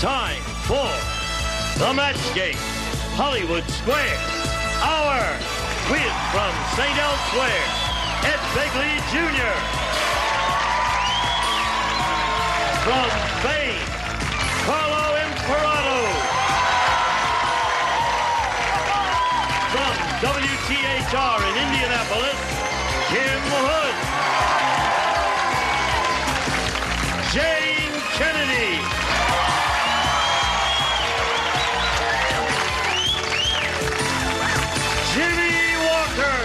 time for the match game, Hollywood Square. Our quiz from St. Elsewhere, Ed Begley Jr. From Spain, Carlo Imperato. From WTHR in Indianapolis, Jim Hood. Jane Kennedy. Jimmy Walker.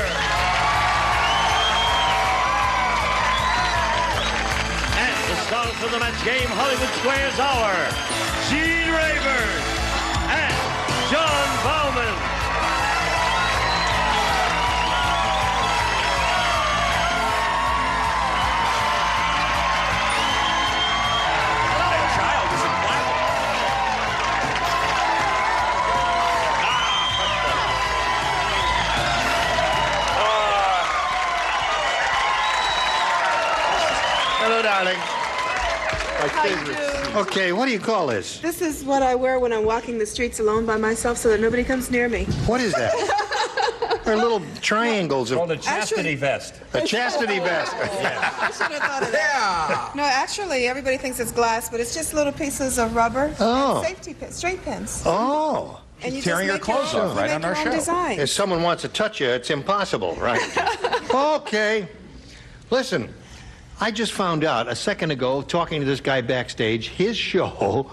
And the stars of the match game, Hollywood Squares Hour, Gene Rayburn and John Bauman. Hello, darling. How you do? Okay, what do you call this? This is what I wear when I'm walking the streets alone by myself so that nobody comes near me. What is that? They're little triangles Called of a chastity vest. a chastity vest. I should have thought of that. No, actually, everybody thinks it's glass, but it's just little pieces of rubber. Oh. And safety pins, straight pins. Oh. And you tearing just your make clothes own- off you right make on our your own show. design. If someone wants to touch you, it's impossible, right? Okay. Listen, I just found out a second ago, talking to this guy backstage, his show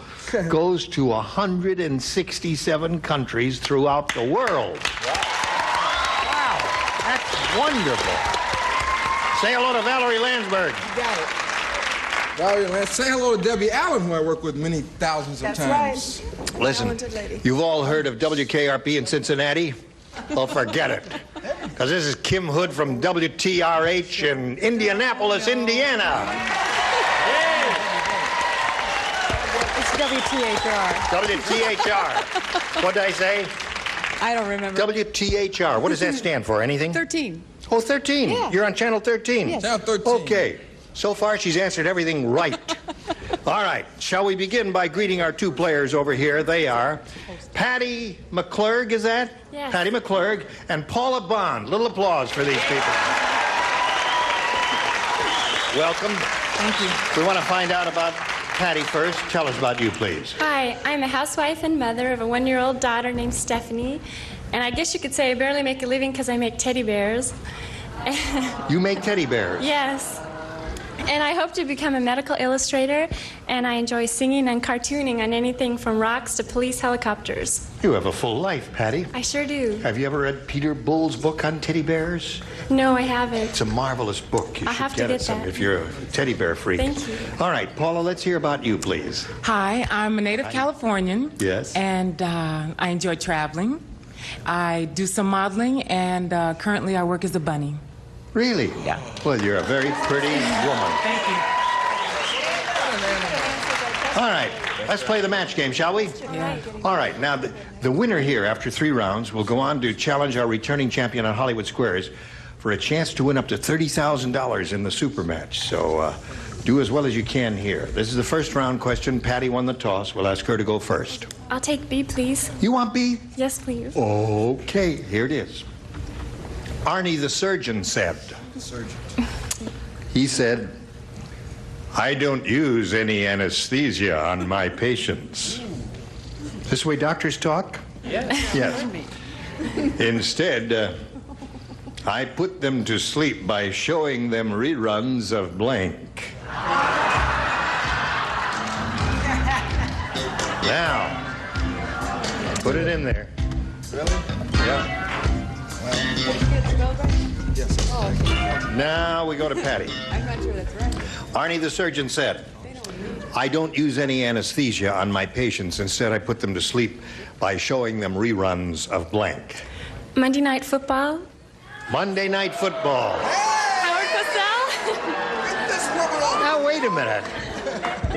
goes to 167 countries throughout the world. Wow. That's wonderful. Say hello to Valerie Landsberg. You got it. Valerie Lance, say hello to Debbie Allen, who I work with many thousands of That's times. right. Listen, Talented lady. you've all heard of WKRP in Cincinnati? Well, forget it. Because this is Kim Hood from WTRH in Indianapolis, Indiana. It's WTHR. WTHR. What did I say? I don't remember. WTHR. What does that stand for? Anything? 13. Oh, 13. Yeah. You're on channel 13. Yes. Channel 13. Okay. So far, she's answered everything right. All right. Shall we begin by greeting our two players over here? They are Patty McClurg, is that? Yes. Patty McClurg and Paula Bond. Little applause for these people. Welcome. Thank you. We want to find out about Patty first. Tell us about you, please. Hi, I'm a housewife and mother of a 1-year-old daughter named Stephanie. And I guess you could say I barely make a living because I make teddy bears. You make teddy bears. Yes. And I hope to become a medical illustrator, and I enjoy singing and cartooning on anything from rocks to police helicopters. You have a full life, Patty. I sure do. Have you ever read Peter Bull's book on teddy bears? No, I haven't. It's a marvelous book. You I'll should have to get get it some that. if you're a teddy bear freak. Thank you. All right, Paula, let's hear about you, please. Hi, I'm a native Californian. Yes. And I enjoy traveling. I do some modeling, and currently I work as a bunny. Really? Yeah. Well, you're a very pretty woman. Thank you. All right, let's play the match game, shall we? Yeah. All right, now the winner here after 3 rounds will go on to challenge our returning champion on Hollywood Squares for a chance to win up to $30,000 in the super match. So do as well as you can here. This is the first round question. Patty won the toss. We'll ask her to go first. I'll take B, please. You want B? Yes, please. Okay, here it is. Arnie the surgeon said. He said, I don't use any anesthesia on my patients. This way doctors talk? Yes. Instead, I put them to sleep by showing them reruns of blank. Now, put it in there. Really? Yeah. Now we go to Patty. I'm not sure that's right. Arnie the surgeon said, I don't use any anesthesia on my patients. Instead, I put them to sleep by showing them reruns of blank. Monday Night Football. Monday Night Football. Howard Cosell. Get this woman on. Now, wait a minute.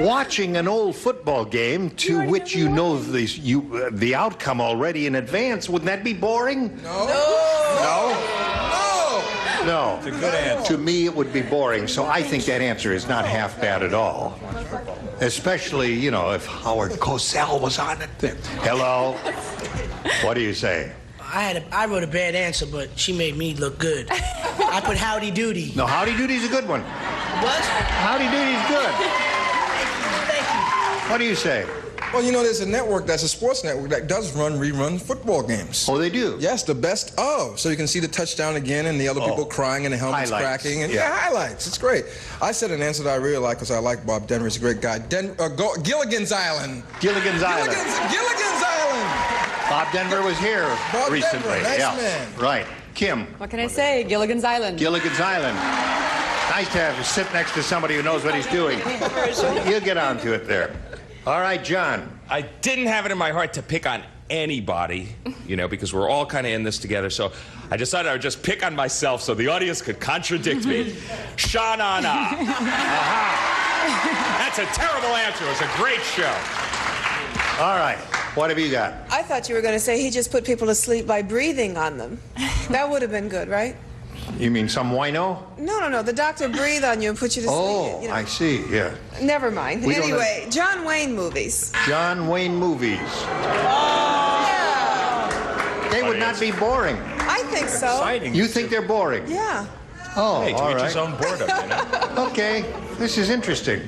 Watching an old football game to which you know the outcome already in advance, wouldn't that be boring? No. No? No. No. It's a good answer. To me, it would be boring, so I think that answer is not half bad at all. Especially, you know, if Howard Cosell was on it. Hello? What do you say? I wrote a bad answer, but she made me look good. I put Howdy Doody. No, Howdy Doody's a good one. What? Howdy Doody's good. Thank you. What do you say? Well, you know, there's a network that's a sports network that does rerun football games. Oh, they do? Yes, the best of. So you can see the touchdown again and the other people crying and the helmets Highlights. cracking. And highlights. It's great. I said an answer that I really like because I like Bob Denver. He's a great guy. Gilligan's Island. Gilligan's Island. Gilligan's Island. Bob Denver was here Bob recently. Denver, nice man. Right. Kim. What can I say? Gilligan's Island. Gilligan's Island. Nice to have you sit next to somebody who knows what he's doing. You'll get on to it there. All right, John. I didn't have it in my heart to pick on anybody, you know, because we're all kind of in this together. So I decided I would just pick on myself so the audience could contradict me. Sha-na-na. Aha. That's a terrible answer. It was a great show. All right. What have you got? I thought you were going to say he just put people to sleep by breathing on them. That would have been good, right? You mean some wino? No. The doctor breathed on you and put you to sleep. Oh, you know. I see. Yeah. Never mind. We don't Anyway, John Wayne movies. John Wayne movies. Yeah. They would not be boring. I think so. You think they're boring? Yeah. Oh, Hey, to all each right. his own boredom, you know? Okay. This is interesting.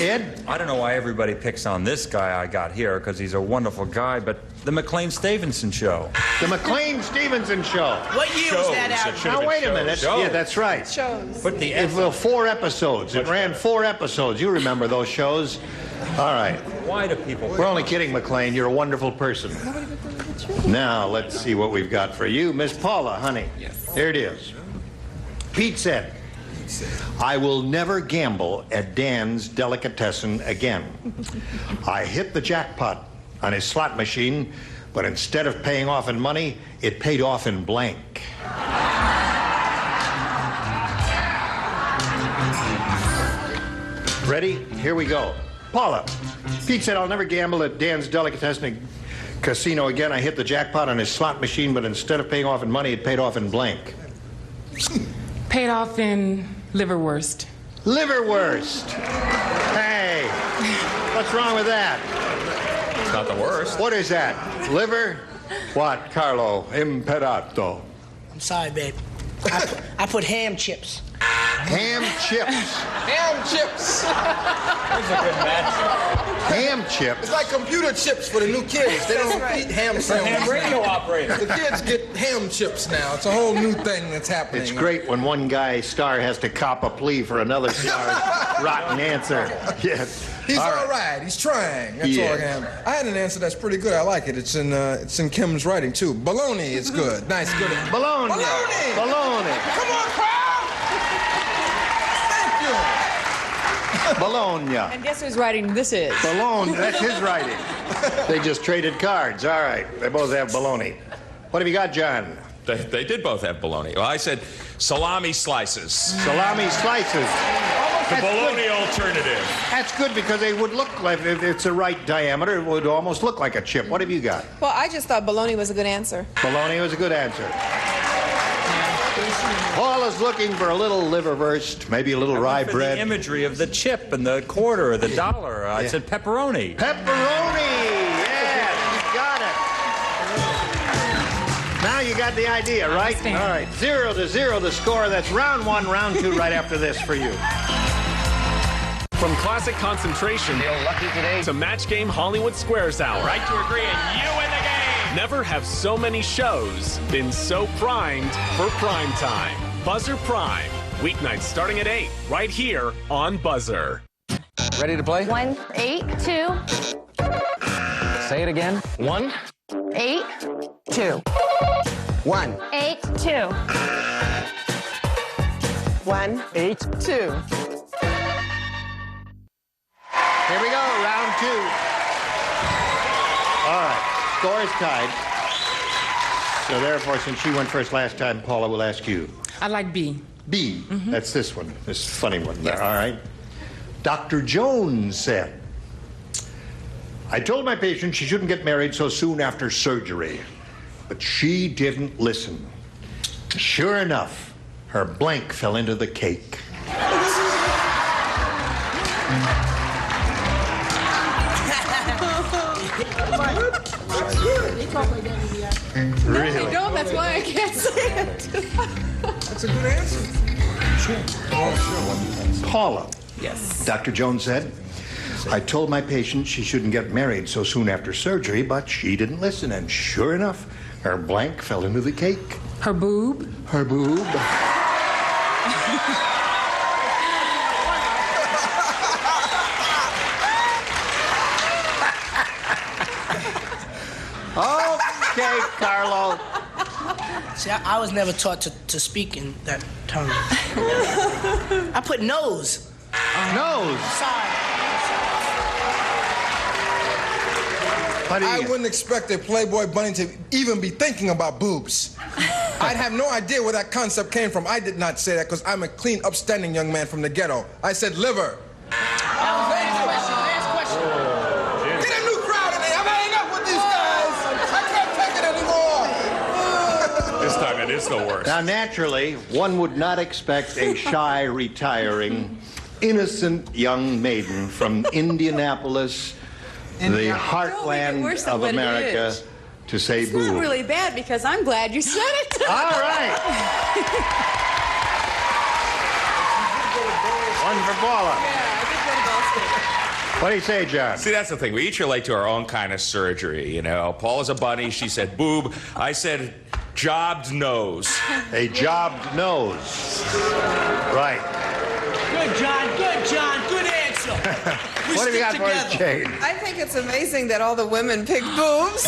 Ed? I don't know why everybody picks on this guy I got here, because he's a wonderful guy, but the McLean-Stevenson Show. The McLean-Stevenson Show. What year was that out? Now, wait a minute. Shows. Yeah, that's right. Shows. Put the It, well, 4 episodes. It ran 4 episodes. You remember those shows. All right. Why do people... We're only kidding, McLean. You're a wonderful person. Now, let's see what we've got for you. Miss Paula, honey. Yes. Here it is. Pete said, I will never gamble at Dan's Delicatessen again. I hit the jackpot on his slot machine, but instead of paying off in money, it paid off in blank. Ready? Here we go. Paula, Pete said, I'll never gamble at Dan's Delicatessen Casino again. I hit the jackpot on his slot machine, but instead of paying off in money, it paid off in blank. Paid off in liverwurst. Liverwurst. Hey, what's wrong with that? It's not the worst. What is that? Liver? What, Carlo? Imperato. I'm sorry, babe. I put ham chips. Ham chips. Ham chips. That's a good match. Ham chips. It's like computer chips for the new kids. They don't eat ham sandwiches. Ham radio operator. The kids get ham chips now. It's a whole new thing that's happening. It's great when one guy star has to cop a plea for another star's rotten answer. Yes. He's all right. He's trying. That's all I can. I had an answer that's pretty good. I like it. It's in Kim's writing too. Baloney is good. Nice, good. Baloney. Baloney. Baloney. Come on, crowd. Thank you. Bologna. And guess whose writing this is? Bologna. That's his writing. They just traded cards. All right. They both have baloney. What have you got, John? They did both have bologna. Well, I said salami slices. Salami slices. The bologna alternative. That's good because they would look like, if it's the right diameter, it would almost look like a chip. What have you got? Well, I just thought bologna was a good answer. Bologna was a good answer. Paul is looking for a little liverwurst, maybe a little rye For bread. the imagery of the chip and the quarter, the dollar. I said pepperoni. Pepperoni! Yes, you got it. Now you got the idea, right? All right, 0-0 the score. That's round 1, round 2 right after this for you. From classic concentration to match game Hollywood Squares Hour. Right to agree, and you win the game. Never have so many shows been so primed for prime time. Buzzer Prime, weeknights starting at 8, right here on Buzzer. Ready to play? 1, 8, 2. Say it again. 1, 8, 2. 1, 8, 2. 1, 8, 2. Here we go, round 2. All right, score is tied. So therefore, since she went first last time, Paula will ask you. I like B. B, that's this one, this funny one there, all right? Dr. Jones said, I told my patient she shouldn't get married so soon after surgery, but she didn't listen. Sure enough, Her blank fell into the cake. No, they don't. That's why I can't say it. That's a good answer. Paula. Yes. Dr. Jones said, I told my patient she shouldn't get married so soon after surgery, but she didn't listen, and sure enough, her blank fell into the cake. Her boob. Her boob. Okay, Carlo. See, I was never taught to speak in that tongue. I put nose. Nose. Sorry. I wouldn't expect a Playboy bunny to even be thinking about boobs. I'd have no idea where that concept came from. I did not say that because I'm a clean, upstanding young man from the ghetto. I said liver. Last question. Get a new crowd in there. I'm hanging up with these guys. I can't take it anymore. This time it is the worst. Now, naturally, one would not expect a shy, retiring, innocent young maiden from Indianapolis, the heartland of America, to say It's boo. not really bad because I'm glad you said it. All right. One for Paula. Yeah, I did go to Ball State. What do you say, John? See, that's the thing. We each relate to our own kind of surgery. You know, Paul is a bunny. She said boob. I said jobbed nose. A jobbed nose. Right. Good, John. Good, John. Good answer. What have you got for us, Jane? I think it's amazing that all the women pick boobs.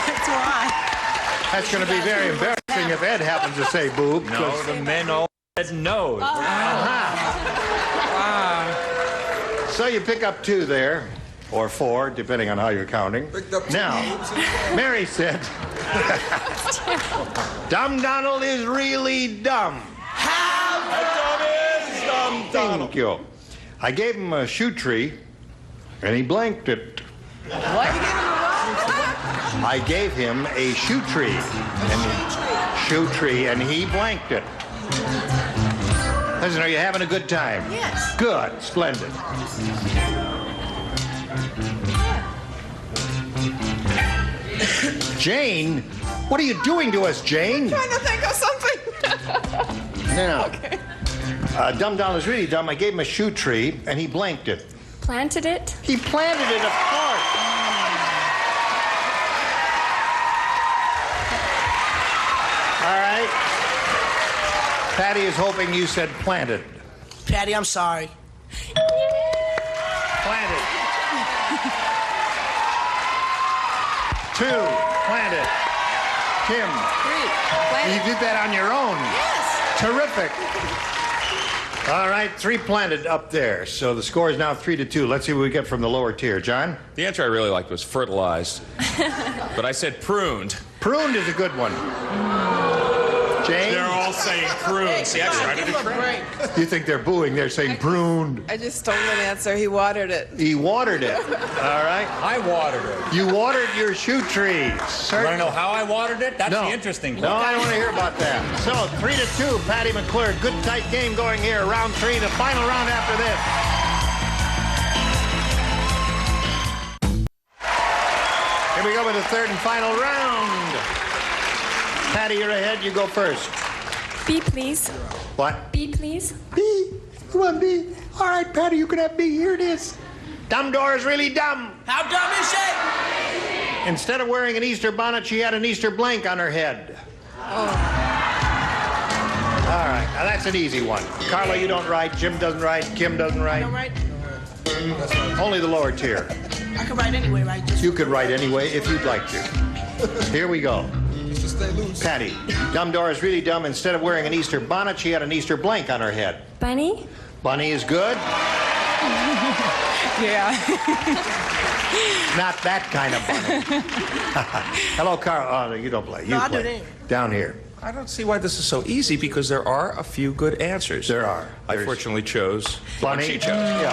That's why. That's going to be very embarrassing if Ed happens to say boob. No, the men all said nose. So you pick up 2 there, or 4, depending on how you're counting. Now, Mary said, Dumb Donald is really dumb. How dumb is dumb Donald? Thank you. I gave him a shoe tree, and he blanked it. What? You gave him a what? I gave him a shoe tree, and he blanked it. Listen, are you having a good time? Yes. Good, splendid. Jane, what are you doing to us, Jane? Trying to think of something. Now, Okay. Dumb Donald is really dumb. I gave him a shoe tree, and he blanked it. Planted it? He planted it, of course. All right. Patty is hoping you said planted. Patty, I'm sorry. Planted. 2, planted. Kim. 3. You did that on your own. Yes. Terrific. All right, 3 planted up there. So the score is now 3-2. Let's see what we get from the lower tier. John? The answer I really liked was fertilized. But I said pruned. Pruned is a good one. Jane? They're all saying pruned. See, I tried to do pruned. You think they're booing? They're saying pruned. I just stole an answer. He watered it. He watered it. All right. I watered it. You watered your shoe tree. You want to know how I watered it? That's the interesting No, part. I don't want to hear about that. So, 3-2, Patty McClure. Good tight game going here. Round 3, the final round after this. Here we go with the 3rd and final round. Patty, you're ahead. You go first. B, please. What? B, please. B. You want B? All right, Patty, you can have B. Here it is. Dumbledore is really dumb. How dumb is she? Instead of wearing an Easter bonnet, she had an Easter blank on her head. Oh. All right, now that's an easy one. Carla, you don't write. Jim doesn't write. Kim doesn't write. Don't write? Only the lower tier. I can write anyway, right? Just You could write anyway if you'd like to. Here we go. Just stay loose. Patty, Dumbledore is really dumb. Instead of wearing an Easter bonnet, she had an Easter blank on her head. Bunny? Bunny is good. Yeah. Not that kind of bunny. Hello, Carl. Oh, no, you don't play. You No, I play. do that. Down here. I don't see why this is so easy because there are a few good answers. There are. I There's fortunately chose the one bunny. she chose. Yeah.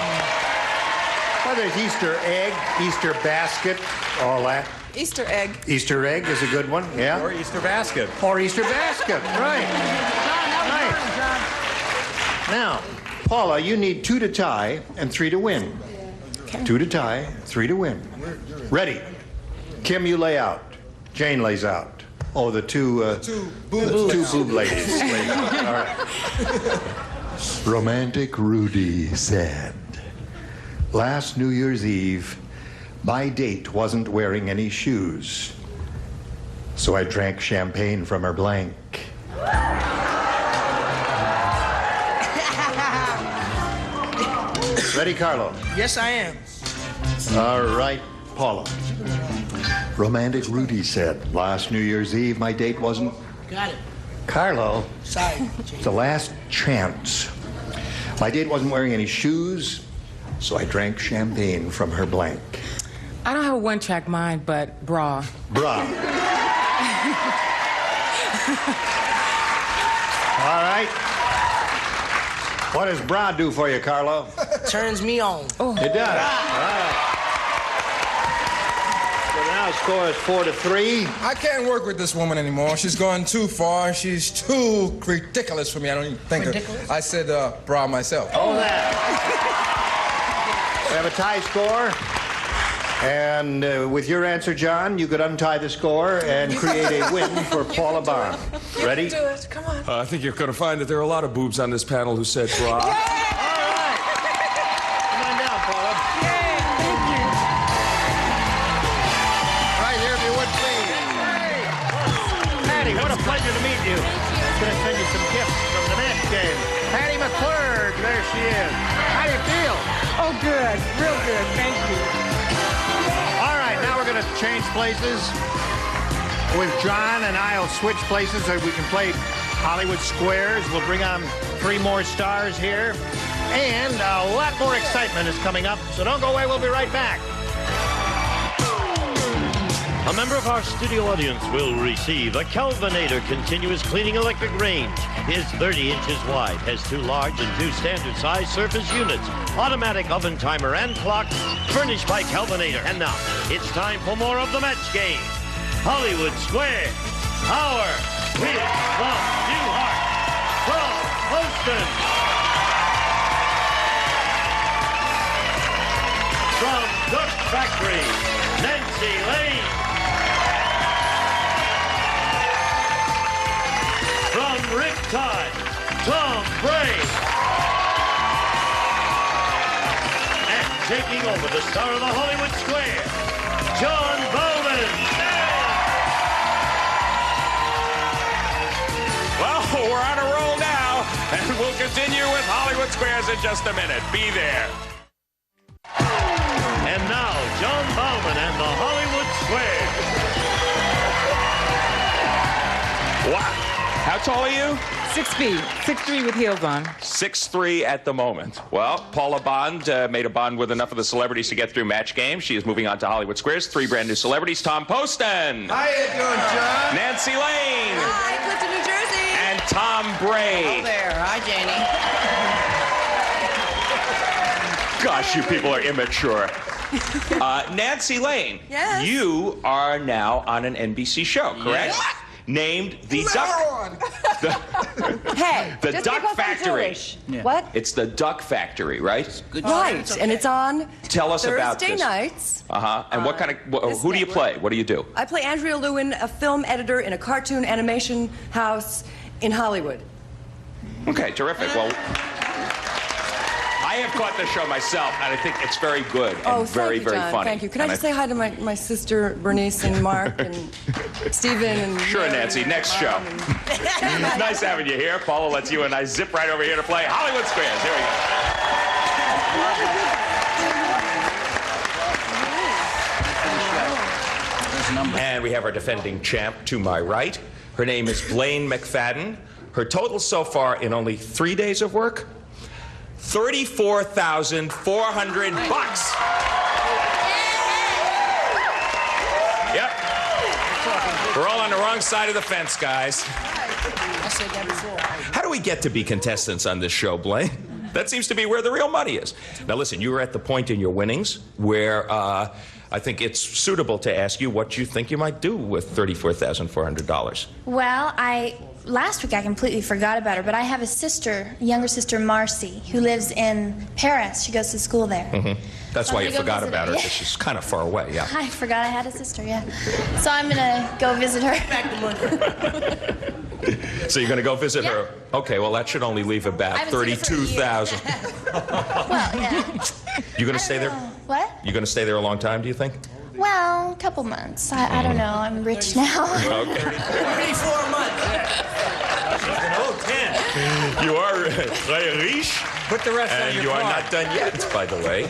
Well, there's Easter egg, Easter basket, all that. Easter egg. Easter egg is a good one, yeah. Or Easter basket. Or Easter basket, right. Right. Now, Paula, you need 2 to tie and 3 to win. 2 to tie, 3 to win. Ready. Kim, you lay out. Jane lays out. Oh, the two boob ladies. Lay out. All right. Romantic Rudy said, last New Year's Eve, my date wasn't wearing any shoes, so I drank champagne from her blank. Ready, Carlo? Yes, I am. All right, Paula. Romantic Rudy said, last New Year's Eve, my date wasn't... Got it. Carlo, Sorry. it's the last chance. My date wasn't wearing any shoes, so I drank champagne from her blank. I don't have a one-track mind, but bra. Bra. All right. What does bra do for you, Carlo? Turns me on. Oh. It does. All right. So now the score is 4-3. I can't work with this woman anymore. She's gone too far. She's too ridiculous for me. I don't even think Ridiculous? I said bra myself. Oh, that. We have a tie score. And with your answer, John, you could untie the score and create a win for Paula Bond. Ready? Do it. Come on. I think you're going to find that there are a lot of boobs on this panel who said bra. All right. Come on down, Paula. Yay, thank you. Right here, if you would, please. Patty, what a pleasure to meet you. I'm going to send you some gifts from the match game. Patty McClurg, there she is. How do you feel? Oh, good. Real good. Thank you. All right, now we're going to change places with John, and I'll switch places so we can play Hollywood Squares. We'll bring on 3 more stars here. And a lot more excitement is coming up, so don't go away. We'll be right back. A member of our studio audience will receive a Kelvinator continuous cleaning electric range. Is 30 inches wide, has 2 large and 2 standard size surface units, automatic oven timer and clock, furnished by Kelvinator. And now, it's time for more of the match game. Hollywood Square, our Quiz from Newhart, from Houston, from Duck Factory, Nancy Lane. From Riptide, Tom Bray. And taking over the star of the Hollywood Square, John Bowman. Well, we're on a roll now, and we'll continue with Hollywood Squares in just a minute. Be there. And now, John Bowman and the Hollywood Square. Wow. How tall are you? 6 feet. 6'3" with heels on. 6'3" at the moment. Well, Paula Bond made a bond with enough of the celebrities to get through match game. She is moving on to Hollywood Squares. 3 brand new celebrities. Tom Poston. How you doing, John? Nancy Lane. Hi, Clifton, New Jersey. And Tom Bray. Oh, there. Hi, Janie. Gosh, you people are immature. Nancy Lane. Yes? You are now on an NBC show, correct? Yes. Named the Duck... Hey, the just Duck because I'm Factory. Jewish. What? It's the Duck Factory, right? Right, and it's on Tell us about Thursday this. nights. And what kind of... who do you play? What do you do? I play Andrea Lewin, a film editor in a cartoon animation house in Hollywood. Okay, terrific. Well, I have caught the show myself, and I think it's very good and very, thank you, very John. funny. Thank you. Can I And just say hi to my sister Bernice and Mark and Stephen and Sure, Mary Nancy. and Next Mom show. and- Nice having you here. Paula lets you and I zip right over here to play Hollywood Squares. Here we go. And we have our defending champ to my right. Her name is Blaine McFadden. Her total so far in only 3 days of work, $34,400. Yep. We're all on the wrong side of the fence, guys. I said that before. How do we get to be contestants on this show, Blaine? That seems to be where the real money is. Now, listen, you were at the point in your winnings where I think it's suitable to ask you what you think you might do with $34,400. Well, last week I completely forgot about her, but I have a sister, younger sister Marcy, who lives in Paris. She goes to school there. Mm-hmm. That's So why I'm you gonna go forgot visit about her, her, because she's kind of far away, yeah. I forgot I had a sister, yeah. So I'm gonna go visit her. So you're going to go visit her? Okay, well, that should only leave I about haven't seen her for $32,000. Well, yeah. You going to stay there? What? You going to stay there a long time, do you think? Well, a couple months. I don't know. I'm rich now. Okay. 34 months. You are très riche. Put the rest on And your you are card. not done yet, by the way.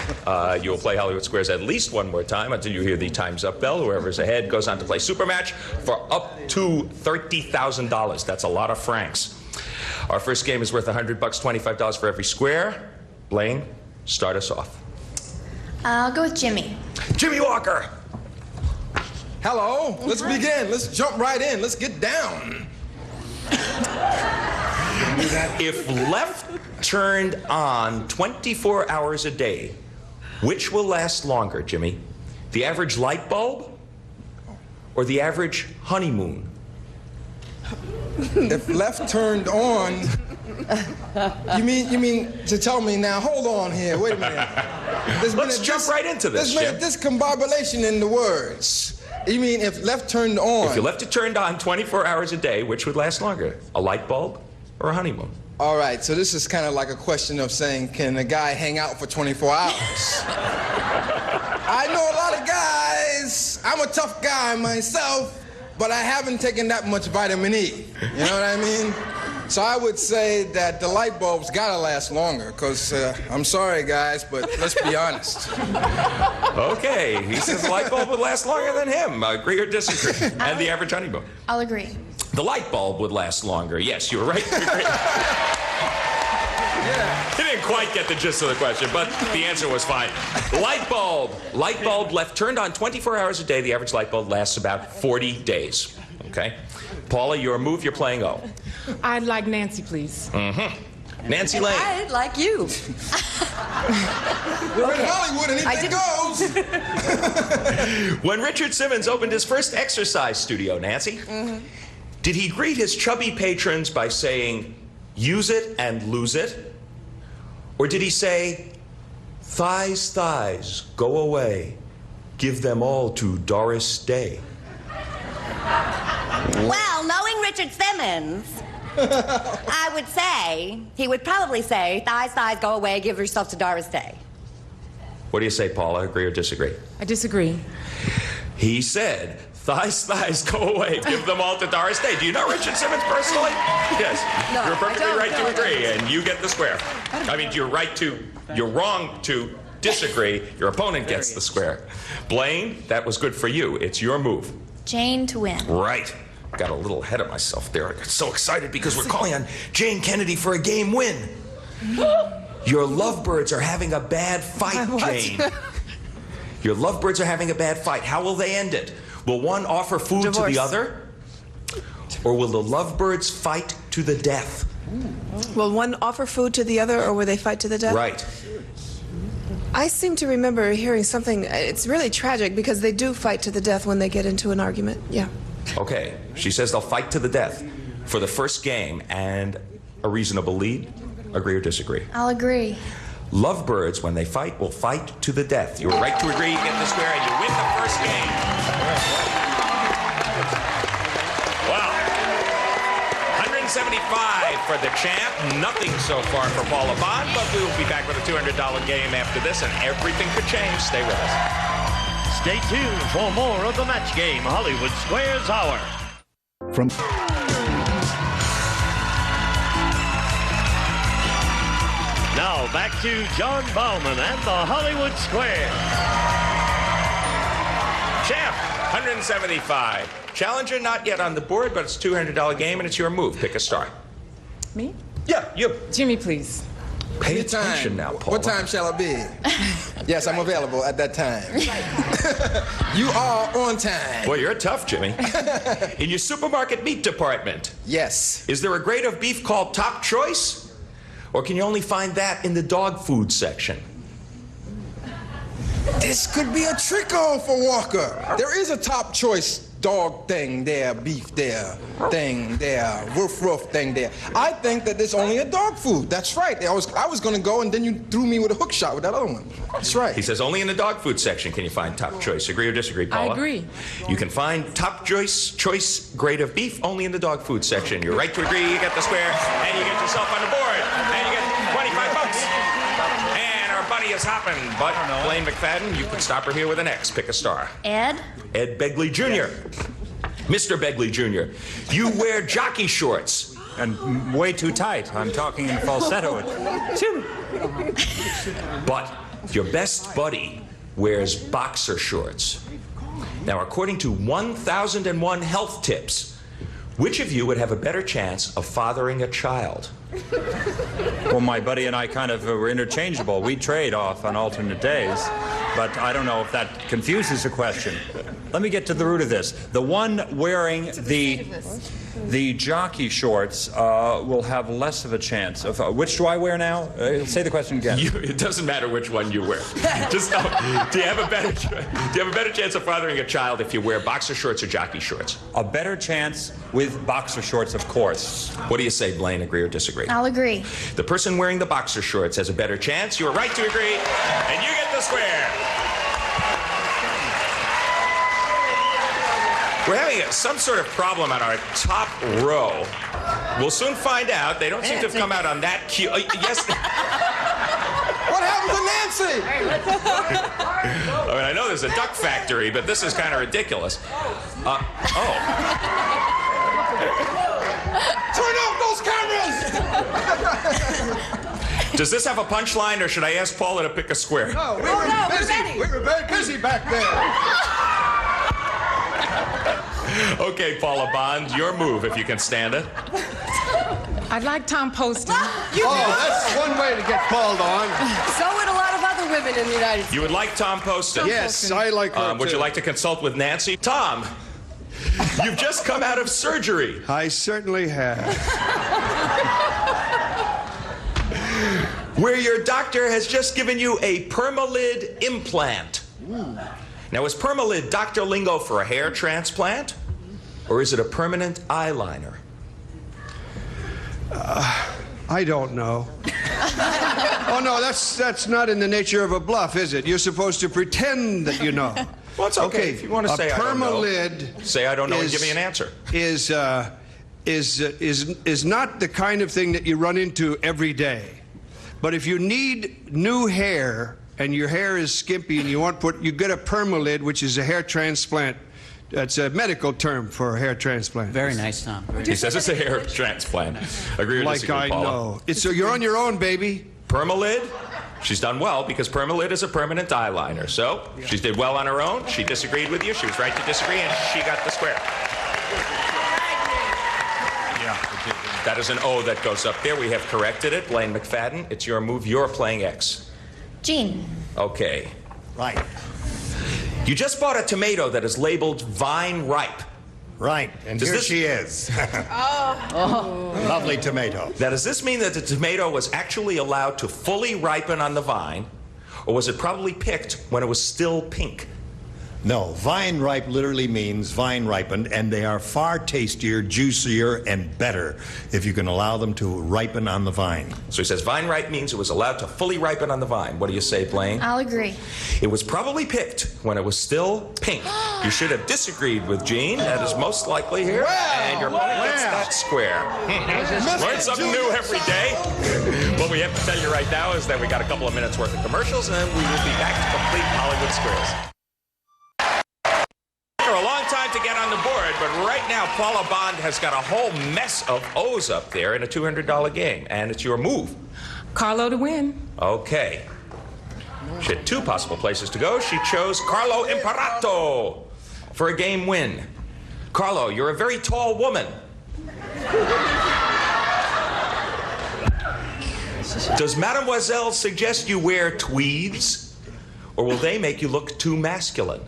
You will play Hollywood Squares at least one more time until you hear the Time's Up bell. Whoever's ahead goes on to play Supermatch for up to $30,000. That's a lot of francs. Our first game is worth $100, $25 for every square. Blaine, start us off. I'll go with Jimmy. Jimmy Walker. Hello. Let's begin. Let's jump right in. Let's get down. If left turned on 24 hours a day, which will last longer, Jimmy? The average light bulb or the average honeymoon? If left turned on, you mean to tell me now? Hold on here. Wait a minute. Let's jump right into this, There's been Jim. a discombobulation in the words. You mean if left turned on? If you left it turned on 24 hours a day, which would last longer? A light bulb or a honeymoon? All right, so this is kind of like a question of saying, can a guy hang out for 24 hours? I know a lot of guys. I'm a tough guy myself, but I haven't taken that much vitamin E. You know what I mean? So I would say that the light bulb's gotta last longer, because I'm sorry, guys, but let's be honest. Okay, he says the light bulb would last longer than him. Agree or disagree? And the average honeymoon. I'll agree. The light bulb would last longer. Yes, you were right to agree. He didn't quite get the gist of the question, but the answer was fine. Light bulb left turned on 24 hours a day. The average light bulb lasts about 40 days. Okay? Paula, your move, you're playing O. I'd like Nancy, please. Mm-hmm. Nancy Lane. I'd like you. We're in Hollywood and anything goes. When Richard Simmons opened his first exercise studio, Nancy, did he greet his chubby patrons by saying, use it and lose it? Or did he say, thighs, thighs, go away, give them all to Doris Day? Well, knowing Richard Simmons, I would say, he would probably say, thighs, thighs, go away, give yourself to Doris Day. What do you say, Paula? Agree or disagree? I disagree. He said, thighs, thighs, go away, give them all to Doris Day. Do you know Richard Simmons personally? Yes. No, You're perfectly I don't, right no, to I agree, don't. and you get the square. I mean, you're wrong to disagree. Your opponent gets the square. Blaine, that was good for you. It's your move. Jane to win. Right. Got a little ahead of myself there. I got so excited because we're calling on Jane Kennedy for a game win. Your lovebirds are having a bad fight, Jane. Your lovebirds are having a bad fight. How will they end it? Will one offer food to the other? Or will the lovebirds fight to the death? Will one offer food to the other, or will they fight to the death? Right. I seem to remember hearing something. It's really tragic because they do fight to the death when they get into an argument. Yeah. Okay. She says they'll fight to the death for the first game and a reasonable lead. Agree or disagree? I'll agree. Lovebirds, when they fight, will fight to the death. You were right to agree. You get the square, and you win the first game. Wow. 175 for the champ. Nothing so far for Paula Bond, but we will be back with a $200 game after this, and everything could change. Stay with us. Stay tuned for more of the Match Game Hollywood Squares Hour. From Now back to John Bauman and the Hollywood Squares. Champ, 175. Challenger, not yet on the board, but it's a $200 game, and it's your move. Pick a star. Me? Yeah, you. Jimmy, please. Pay Any time. attention now, Paula. What time shall it be? Yes, I'm available at that time. You are on time. Well, you're tough, Jimmy. In your supermarket meat department. Yes. Is there a grade of beef called Top Choice? Or can you only find that in the dog food section? This could be a trick-on for Walker. There is a top choice dog thing there, beef there, thing there, roof thing there. I think that there's only a dog food. That's right. I was going to go, and then you threw me with a hook shot with that other one. That's right. He says only in the dog food section can you find top choice. Agree or disagree, Paula? I agree. You can find top choice grade of beef only in the dog food section. You're right to agree. You get the square, and you get yourself on the board, and you get 25 bucks. And our bunny is hopping, but Blaine McFadden, you can stop her here with an X. Pick a star. Ed? Ed Begley Jr. Mr. Begley Jr., you wear jockey shorts. And way too tight. I'm talking in falsetto. But your best buddy wears boxer shorts. Now, according to 1001 health tips, which of you would have a better chance of fathering a child? Well, my buddy and I kind of were interchangeable. We trade off on alternate days, but I don't know if that confuses the question. Let me get to the root of this. The one wearing the jockey shorts will have less of a chance of. Which do I wear now? Say the question again. It doesn't matter which one you wear. Just know, do you have a better chance of fathering a child if you wear boxer shorts or jockey shorts? A better chance with boxer shorts, of course. What do you say, Blaine? Agree or disagree? I'll agree. The person wearing the boxer shorts has a better chance. You are right to agree, and you get the square. We're having some sort of problem on our top row. We'll soon find out. They don't seem to have come out on that cue. Yes. What happened to Nancy? I mean, I know there's a duck factory, but this is kind of ridiculous. Turn off those cameras! Does this have a punchline, or should I ask Paula to pick a square? No, we were very busy back there. Okay, Paula Bond, your move, if you can stand it. I'd like Tom Poston. That's one way to get called on. So would a lot of other women in the United States. You would like Tom Poston? Yes, I like her Would too. you like to consult with Nancy? Tom, you've just come out of surgery. I certainly have. Where your doctor has just given you a Permalid implant. Now, is Permalid doctor lingo for a hair transplant? Or is it a permanent eyeliner? I don't know. Oh, no, that's not in the nature of a bluff, is it? You're supposed to pretend that you know. Well, it's okay. If you want to say I don't know. Permalid. Say I don't know and give me an answer. Is not the kind of thing that you run into every day. But if you need new hair and your hair is skimpy and you get a Permalid, which is a hair transplant. That's a medical term for a hair transplant. Very nice, Tom. He says it's a hair transplant. Agree or disagree, Like I Paula? know. So you're on your own, baby. Permalid? She's done well because Permalid is a permanent eyeliner. So she did well on her own. She disagreed with you. She was right to disagree, and she got the square. That is an O that goes up there. We have corrected it. Blaine McFadden, it's your move. You're playing X. Gene. Okay. Right. You just bought a tomato that is labeled Vine Ripe. Right, and here she is. Lovely tomato. Now, does this mean that the tomato was actually allowed to fully ripen on the vine, or was it probably picked when it was still pink? No, vine ripe literally means vine ripened, and they are far tastier, juicier, and better if you can allow them to ripen on the vine. So he says vine ripe means it was allowed to fully ripen on the vine. What do you say, Blaine? I'll agree. It was probably picked when it was still pink. You should have disagreed with Gene. That is most likely here. And your opponent gets that square. Learn something new every day. What we have to tell you right now is that we got a couple of minutes worth of commercials, and then we will be back to complete Hollywood Squares. A long time to get on the board, but right now Paula Bond has got a whole mess of O's up there in a $200 game, and it's your move. Carlo to win. Okay. She had two possible places to go. She chose Carlo Imparato for a game win. Carlo, you're a very tall woman. Does Mademoiselle suggest you wear tweeds, or will they make you look too masculine?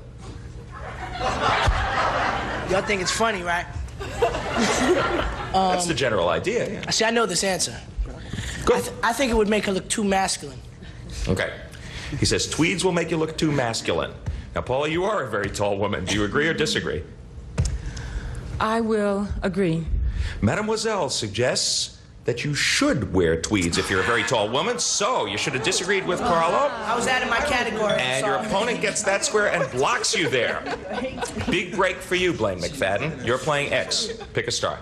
Y'all think it's funny, right? That's the general idea, yeah. See, I know this answer. I think it would make her look too masculine. Okay. He says tweeds will make you look too masculine. Now, Paula, you are a very tall woman. Do you agree or disagree? I will agree. Mademoiselle suggests that you should wear tweeds if you're a very tall woman, so you should have disagreed with Carlo. I was out of my category. And your opponent gets that square and blocks you there. Big break for you, Blaine McFadden. You're playing X. Pick a star.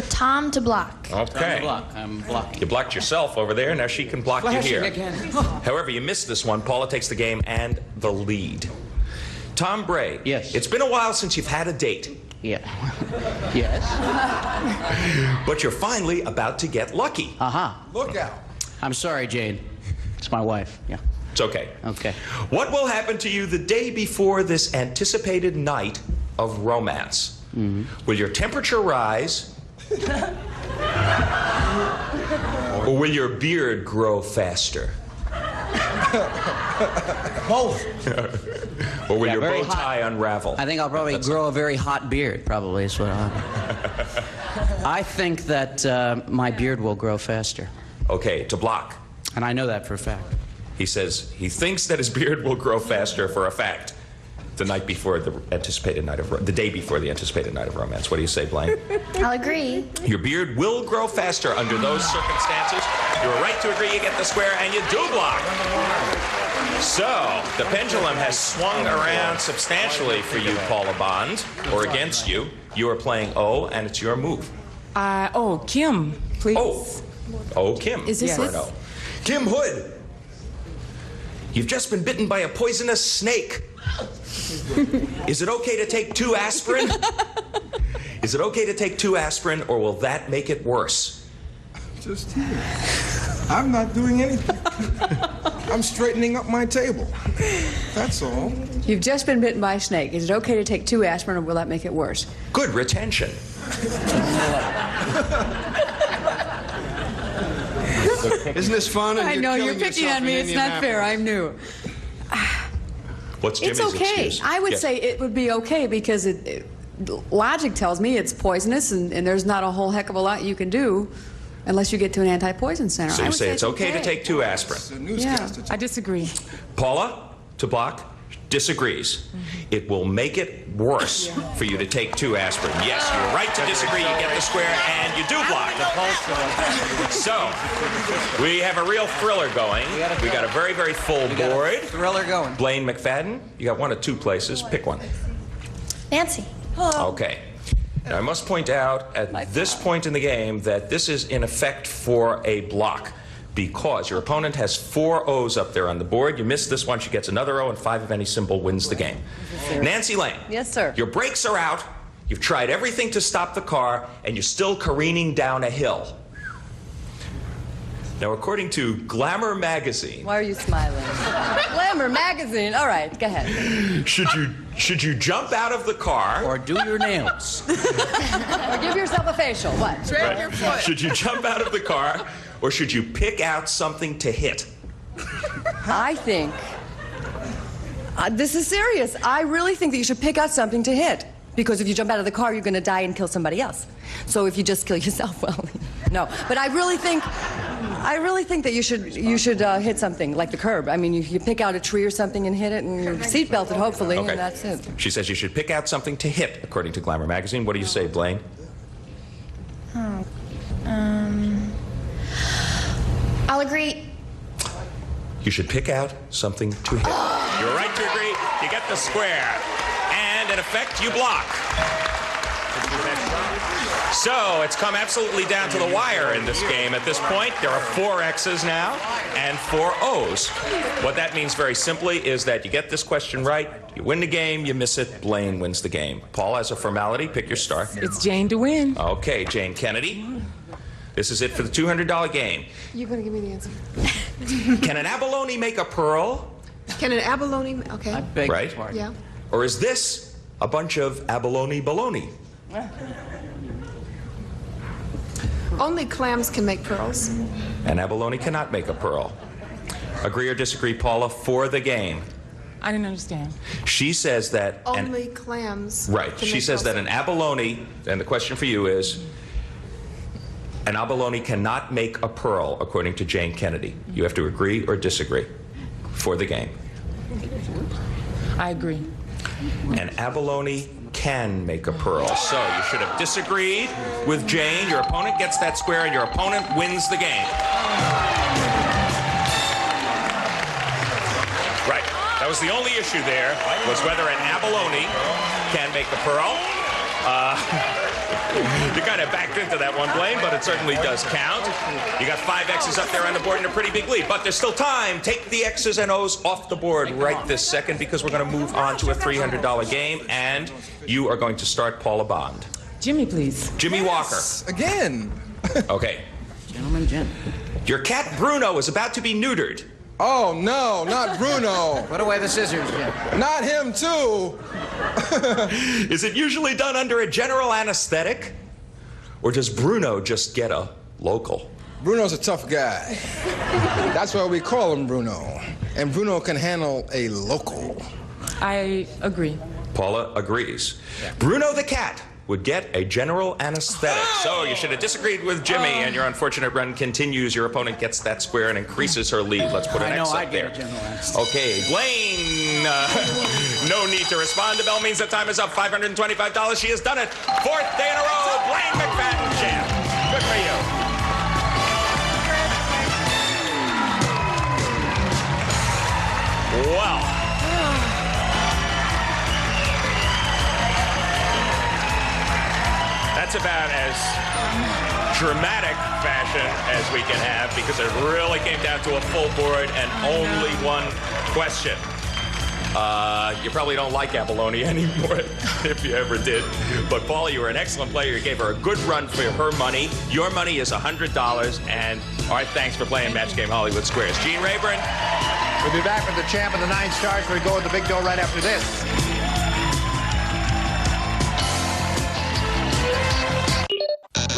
Tom to block. Okay. I'm blocking. You blocked yourself over there, now she can block you here. Again. However, you missed this one. Paula takes the game and the lead. Tom Bray. Yes. It's been a while since you've had a date. Yeah. Yes. But you're finally about to get lucky. Look out. I'm sorry, Jane. It's my wife. Yeah. It's okay. Okay. What will happen to you the day before this anticipated night of romance? Will your temperature rise? Or will your beard grow faster? Both. Or will your very bow tie unravel? I think I'll probably grow a very hot beard, probably, is what I'll happen. I think that my beard will grow faster. Okay, to block. And I know that for a fact. He says he thinks that his beard will grow faster for a fact. The night before the anticipated night of the day before the anticipated night of romance. What do you say, Blaine? I'll agree. Your beard will grow faster under those circumstances. You're right to agree. You get the square, and you do block. So the pendulum has swung around substantially for you, Paula Bond, or against you. You are playing O, and it's your move. Oh, Kim, please. Oh, Kim. Is this it? No. Kim Hood. You've just been bitten by a poisonous snake. Is it okay to take 2 aspirin? Is it okay to take 2 aspirin, or will that make it worse? Just here. I'm not doing anything. I'm straightening up my table. That's all. You've just been bitten by a snake. Is it okay to take 2 aspirin, or will that make it worse? Good retention. Isn't this fun? And I know, you're killing picking yourself on me. in It's not fair. I'm new. What's Jimmy's It's okay. excuse? I would Yes. say it would be okay because logic tells me it's poisonous and there's not a whole heck of a lot you can do unless you get to an anti-poison center. So I you would say it's okay to take 2 aspirin. Yeah. I disagree. Paula, to block, disagrees. It will make it worse for you to take 2 aspirin. Yes, you're right to disagree. You get the square, and you do block. So, we have a real thriller going. We got a very, very full board. Thriller going. Blaine McFadden, you got 1 of 2 places. Pick one. Nancy. Okay. Now, I must point out at this point in the game that this is in effect for a block, because your opponent has 4 O's up there on the board. You miss this one, she gets another O, and 5 of any symbol wins the game. Nancy Lane. Yes, sir. Your brakes are out. You've tried everything to stop the car, and you're still careening down a hill. Now, according to Glamour magazine, Why are you smiling? Glamour magazine. All right, go ahead. should you jump out of the car or do your nails? Or give yourself a facial. What? Right. Your foot. Should you jump out of the car, or should you pick out something to hit? I think this is serious. I really think that you should pick out something to hit. Because if you jump out of the car, you're going to die and kill somebody else. So if you just kill yourself, well, no. But I really think that you should hit something like the curb. I mean, you pick out a tree or something and hit it, and you're seatbelted, hopefully, Okay. and that's it. She says you should pick out something to hit, according to Glamour magazine. What do you say, Blaine? I'll agree. You should pick out something to hit. You're right to agree. You get the square. And in effect, you block. So it's come absolutely down to the wire in this game at this point. There are 4 X's now and 4 O's. What that means very simply is that you get this question right, you win the game, you miss it, Blaine wins the game. Paul, as a formality, pick your star. It's Jane to win. Okay, Jane Kennedy. This is it for the $200 game. You're going to give me the answer. Can an abalone make a pearl? Can an abalone... Okay. Beg Right? your pardon. Yeah. Or is this a bunch of abalone baloney? Only clams can make pearls. An abalone cannot make a pearl. Agree or disagree, Paula, for the game? I didn't understand. She says that... Only clams. Right. can She make says that pearls. an abalone, and the question for you is, an abalone cannot make a pearl, according to Jane Kennedy. You have to agree or disagree. for the game. I agree. And abalone can make a pearl. So you should have disagreed with Jane. Your opponent gets that square, and your opponent wins the game. Right. That was the only issue there, was whether an abalone can make a pearl. You kind of backed into that one, Blaine, but it certainly does count. You got 5 X's up there on the board in a pretty big lead, but there's still time. Take the X's and O's off the board right this second, because we're going to move on to a $300 game, and you are going to start Paula Bond. Jimmy, please. Jimmy Walker. Again. Okay. Gentleman Jim. Your cat Bruno is about to be neutered. Oh, no, not Bruno. Put away the scissors, Jim. Not him, too. Is it usually done under a general anesthetic? Or does Bruno just get a local? Bruno's a tough guy. That's why we call him Bruno. And Bruno can handle a local. I agree. Paula agrees. Bruno the cat would get a general anesthetic. So you should have disagreed with Jimmy, and your unfortunate run continues. Your opponent gets that square and increases her lead. Let's put an X up there. Okay, Blaine. No need to respond. The bell means that time is up. $525. She has done it. 4th day in a row. Blaine McFadden, champ. Good for you. Well. That's about as dramatic fashion as we can have, because it really came down to a full board and only one question. You probably don't like abalone anymore, if you ever did. But Paula, you were an excellent player. You gave her a good run for her money. Your money is $100. And our thanks for playing Match Game Hollywood Squares. Gene Rayburn. We'll be back with the champ of the 9 stars. We go with the big dough right after this.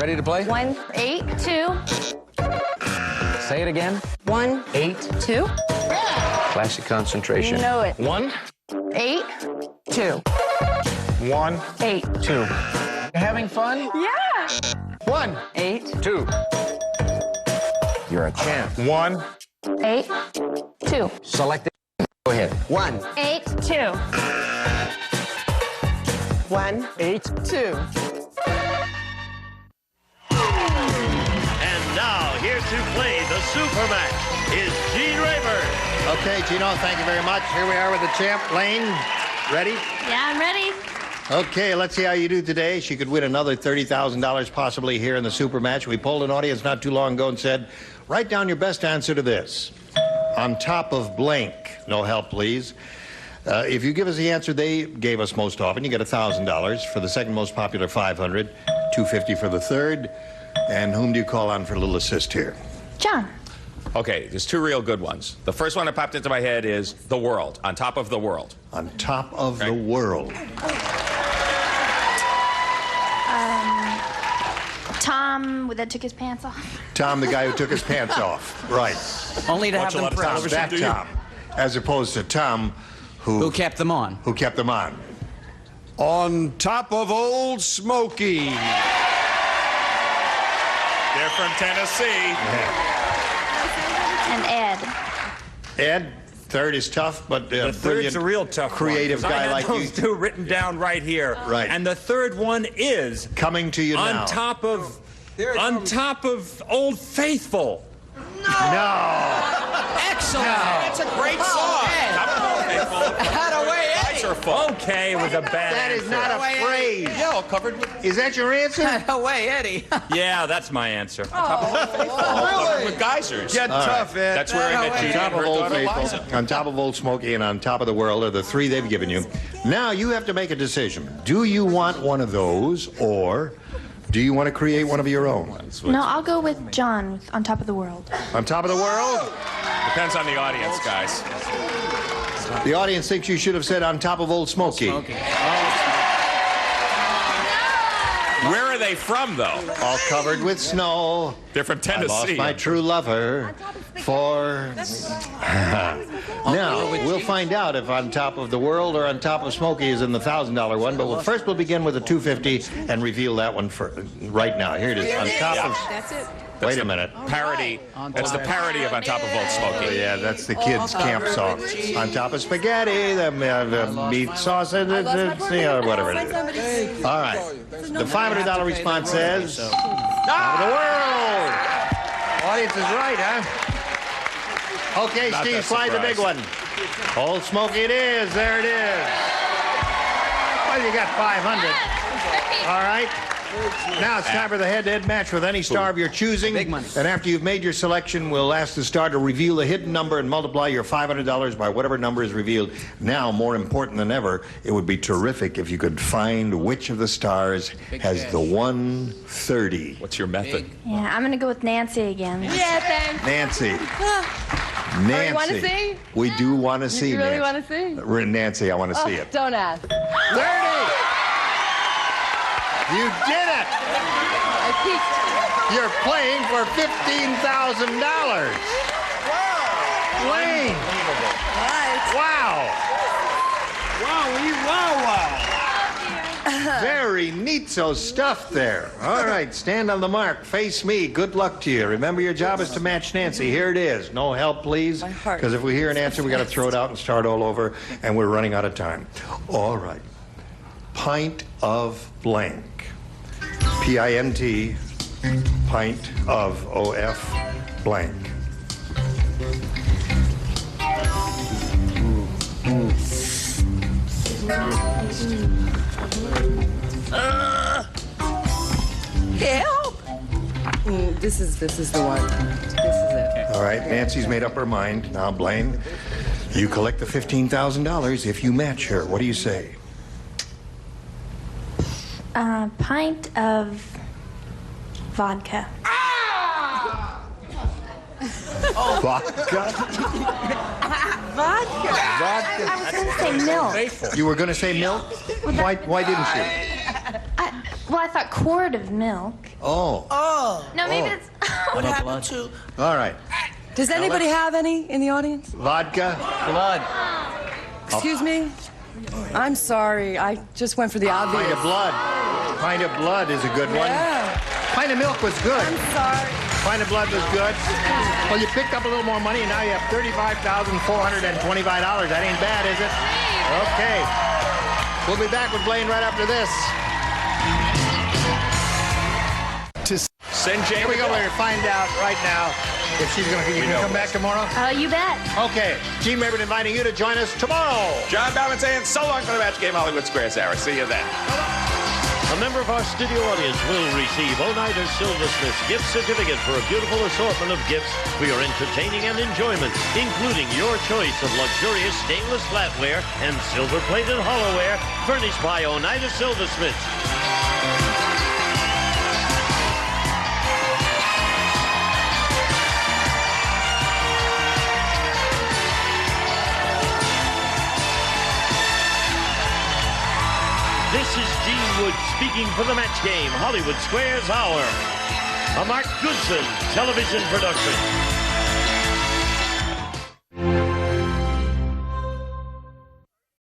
Ready to play? 1, 8, 2. Say it again. 1, 8, 2. Classic concentration. You know it. 1, 8, 2. 1, 8. 2. You having fun? Yeah. 1, 8, 2. You're a champ. 1, 8, 2. select it. Go ahead. 1, 8, 2. 1, 8, 2. And now, here to play the super match is Gene Rayburn. Okay, Gino, thank you very much. Here we are with the champ, Lane. Ready? Yeah, I'm ready. Okay, let's see how you do today. She could win another $30,000 possibly here in the super match. We polled an audience not too long ago and said, write down your best answer to this. On top of blank. No help, please. If you give us the answer they gave us most often, you get $1,000. For the second most popular, $500. $250 for the third. And whom do you call on for a little assist here? John. Okay, there's 2 real good ones. The first one that popped into my head is the world. On top of the world. On top of the world. Tom that took his pants off. Tom, the guy who took his pants off. Right. Only to have them pressed. That Tom. As opposed to Tom who kept them on. Who kept them on. On top of Old Smoky. They're from Tennessee. And Ed. Ed, third is tough, but the third's a real tough creative one, guy like I you. had those 2 written down right here. Right. And the third one is coming to you now. On top of Old Faithful. No. Excellent. That's a great song. Okay, it was a bad That is not a phrase. Yeah, covered with... Is that your answer? Away, Eddie. Yeah, that's my answer. Covered with geysers. Get tough, Ed. That's where I met Judy On and top of her Old daughter Faithful, Liza. on top of Old Smoky, and on top of the world are the 3 they've given you. Now you have to make a decision. Do you want one of those, or do you want to create one of your own? No, I'll go with John on top of the world. On top of the world? Depends on the audience, guys. The audience thinks you should have said on top of Old Smoky. Where are they from, though? All covered with snow. They're from Tennessee. I lost my true lover for... Now, we'll find out if on top of the world or on top of Smoky is in the $1,000 one, but we'll begin with the $250 and reveal that one right now. Here it is. On top of... That's it. Wait a minute. Parody. That's the parody of On Top of Old Smoky. Yeah, that's the kids' camp song. On top of spaghetti, the meat sauce, whatever it is. All right. The $500 response says, top of the world. Audience is right, huh? Okay, Not Steve, that slide the big one. surprised. Old Smoky it is. There it is. Well, you got 500. All right. Now it's time for the head-to-head match with any star of your choosing. Big money. And after you've made your selection, we'll ask the star to reveal the hidden number and multiply your $500 by whatever number is revealed. Now, more important than ever, it would be terrific if you could find which of the stars has the 130. What's your method? Yeah, I'm gonna go with Nancy again. Yeah, thanks. Nancy. Oh, you want to see? We do want to see You really Nancy. want to see? Nancy, I want to see Oh, it. don't ask. 30! You did it! I peeked. You're playing for $15,000. Wow! Wayne! Wow! Very neat-so stuff there. All right, stand on the mark. Face me. Good luck to you. Remember, your job is to match Nancy. Here it is. No help, please. Because if we hear an answer, we got to throw it out and start all over, and we're running out of time. All right. Pint of blank. P-I-N-T, pint of O-F, blank. Help! This is the one. This is it. All right, Nancy's made up her mind. Now, Blaine, you collect the $15,000 if you match her. What do you say? Pint of vodka. Vodka? Vodka. I was going to say milk. You were going to say milk? Why didn't you? Well, I thought quart of milk. Oh. Oh. No, maybe Oh. it's. What happened to? All right. Does anybody have any in the audience? Vodka? Blood. Excuse me? I'm sorry. I just went for the obvious. Pint of blood. Pint of blood is a good one. Yeah. Pint of milk was good. I'm sorry. Pint of blood was good. Well, you picked up a little more money, and now you have $35,425. That ain't bad, is it? Okay. We'll be back with Blaine right after this. Send Jay. Here we go. We're going to find out right now if she's going to come back tomorrow. You bet. Okay. Gene Rayburn inviting you to join us tomorrow. John Bauman saying so long for the Match Game Hollywood Square, Sarah. See you then. A member of our studio audience will receive Oneida Silversmith's gift certificate for a beautiful assortment of gifts for your entertaining and enjoyment, including your choice of luxurious stainless flatware and silver-plated hollowware furnished by Oneida Silversmiths. This is Gene Wood speaking for the Match Game Hollywood Squares Hour, a Mark Goodson television production.